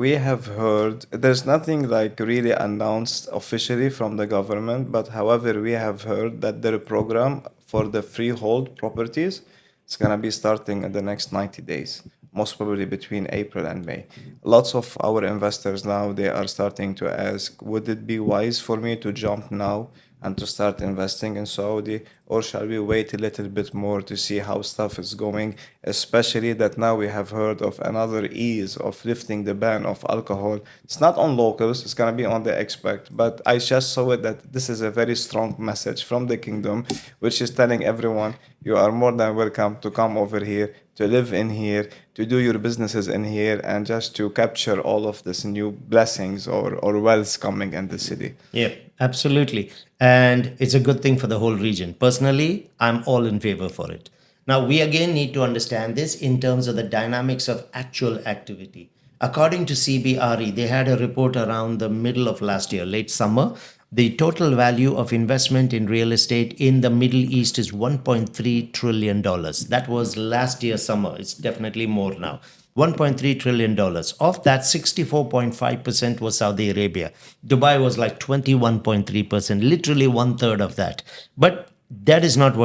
we have heard there's nothing like really announced officially from the government, but however, we have heard that their program for the freehold properties is gonna be starting in the next 90 days, most probably between April and May. Lots of our investors now they are starting to ask, would it be wise for me to jump now and to start investing in Saudi, or shall we wait a little bit more to see how stuff is going? Especially that now we have heard of another ease of lifting the ban of alcohol. It's not on locals, it's gonna be on the expat. But I just saw it that this is a very strong message from the kingdom, which is telling everyone you are more than welcome to come over here, to live in here, to do your businesses in here, and just to capture all of this new blessings or wealth coming in the city. Yeah, absolutely. And it's a good thing for the whole region. Personally, I'm all in favor for it. Now, we again need to understand this in terms of the dynamics of actual activity. According to CBRE, they had a report around the middle of last year, late summer. The total value of investment in real estate in the Middle East is $1.3 trillion. That was last year summer. It's definitely more now. $1.3 trillion. Of that, 64.5% was Saudi Arabia. Dubai was like 21.3%, literally one third of that. But that's not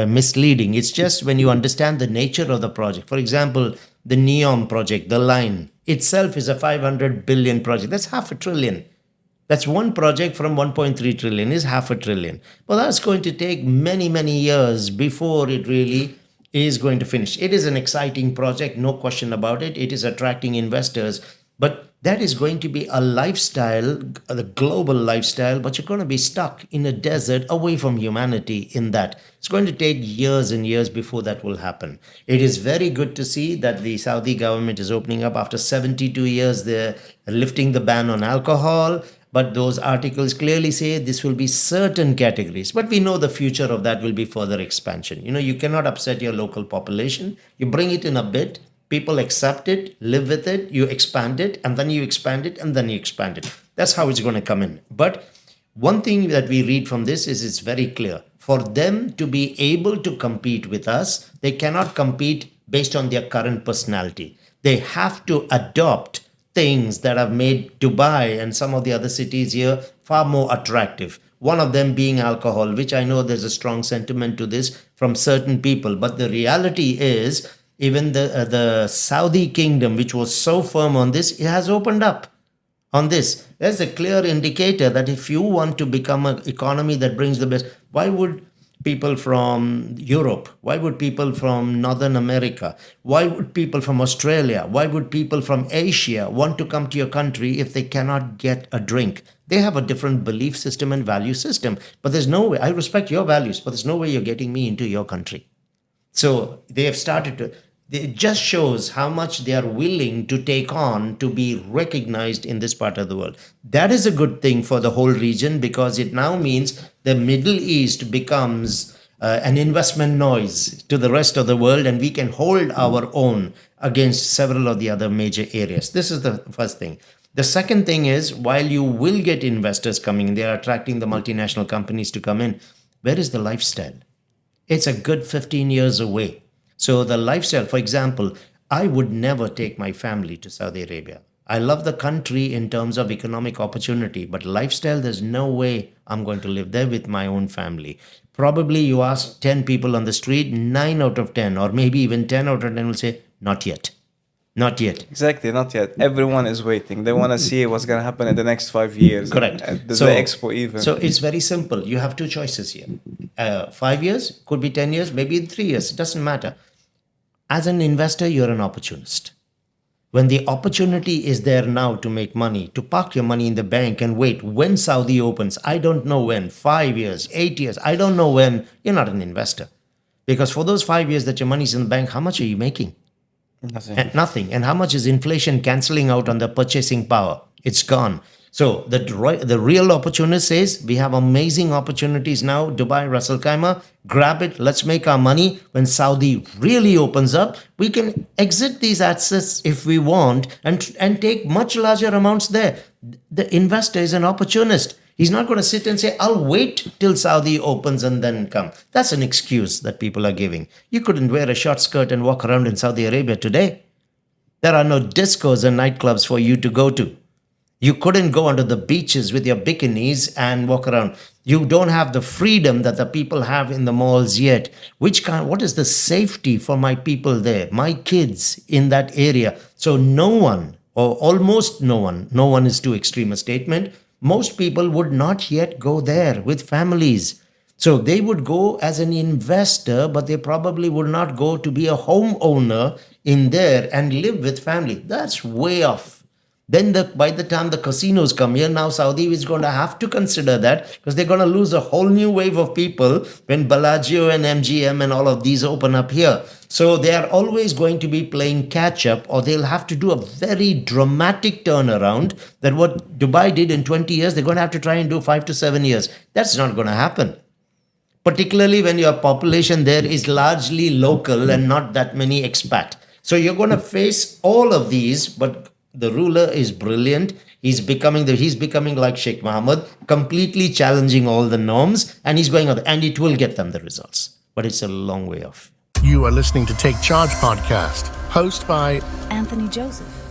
misleading. It's just when you understand the nature of the project. For example, the NEOM project, the line itself is a 500 billion project. That's half a trillion. That's one project from 1.3 trillion is half a trillion. Well, that's going to take many, many years before it really is going to finish. It is an exciting project, no question about it. It is attracting investors, but that is going to be a lifestyle, a global lifestyle, but you're going to be stuck in a desert away from humanity in that. It's going to take years and years before that will happen. It is very good to see that the Saudi government is opening up after 72 years. They're lifting the ban on alcohol. But those articles clearly say this will be certain categories. But we know the future of that will be further expansion. You cannot upset your local population. You bring it in a bit, people accept it, live with it, you expand it, and then you expand it, and then you expand it. That's how it's going to come in. But one thing that we read from this is it's very clear. For them to be able to compete with us, they cannot compete based on their current personality. They have to adopt things that have made Dubai and some of the other cities here far more attractive. One of them being alcohol, which I know there's a strong sentiment to this from certain people. But the reality is, even the Saudi kingdom, which was so firm on this, it has opened up on this. There's a clear indicator that if you want to become an economy that brings the best, why would people from Europe? Why would people from Northern America? Why would people from Australia? Why would people from Asia want to come to your country if they cannot get a drink? They have a different belief system and value system. But there's no way, I respect your values, but there's no way you're getting me into your country. So they have started to, it just shows how much they are willing to take on to be recognized in this part of the world. That is a good thing for the whole region because it now means the Middle East becomes an investment noise to the rest of the world, and we can hold our own against several of the other major areas. This is the first thing. The second thing is, while you will get investors coming, they are attracting the multinational companies to come in. Where is the lifestyle? It's a good 15 years away. So the lifestyle, for example, I would never take my family to Saudi Arabia. I love the country in terms of economic opportunity, but lifestyle, there's no way I'm going to live there with my own family. Probably you ask 10 people on the street, 9 out of 10, or maybe even 10 out of 10 will say, not yet. Not yet. Exactly, not yet. Everyone is waiting. They want to see what's going to happen in the next 5 years. Correct. The expo even. So it's very simple. You have two choices here. 5 years, could be 10 years, maybe 3 years. It doesn't matter. As an investor, you're an opportunist. When the opportunity is there now to make money, to park your money in the bank and wait when Saudi opens, I don't know when, 5 years, 8 years, I don't know when, you're not an investor. Because for those 5 years that your money's in the bank, how much are you making? Nothing. Nothing. And how much is inflation cancelling out on the purchasing power? It's gone. So the real opportunist says, we have amazing opportunities now, Dubai, Ras Al Khaimah, grab it, let's make our money. When Saudi really opens up, we can exit these assets if we want and take much larger amounts there. The investor is an opportunist. He's not going to sit and say, I'll wait till Saudi opens and then come. That's an excuse that people are giving. You couldn't wear a short skirt and walk around in Saudi Arabia today. There are no discos and nightclubs for you to go to. You couldn't go onto the beaches with your bikinis and walk around. You don't have the freedom that the people have in the malls yet. What is the safety for my people there, my kids in that area? So no one, or almost no one is too extreme a statement. Most people would not yet go there with families. So they would go as an investor, but they probably would not go to be a homeowner in there and live with family. That's way off. Then by the time the casinos come here, now Saudi is going to have to consider that, because they're going to lose a whole new wave of people when Bellagio and MGM and all of these open up here. So they are always going to be playing catch up, or they'll have to do a very dramatic turnaround that what Dubai did in 20 years, they're going to have to try and do 5 to 7 years. That's not going to happen, particularly when your population there is largely local and not that many expat. So you're going to face all of these, but the ruler is brilliant. He's becoming like Sheikh Mohammed, completely challenging all the norms, and he's going on, and it will get them the results. But it's a long way off. You are listening to Take Charge podcast, hosted by Anthony Joseph.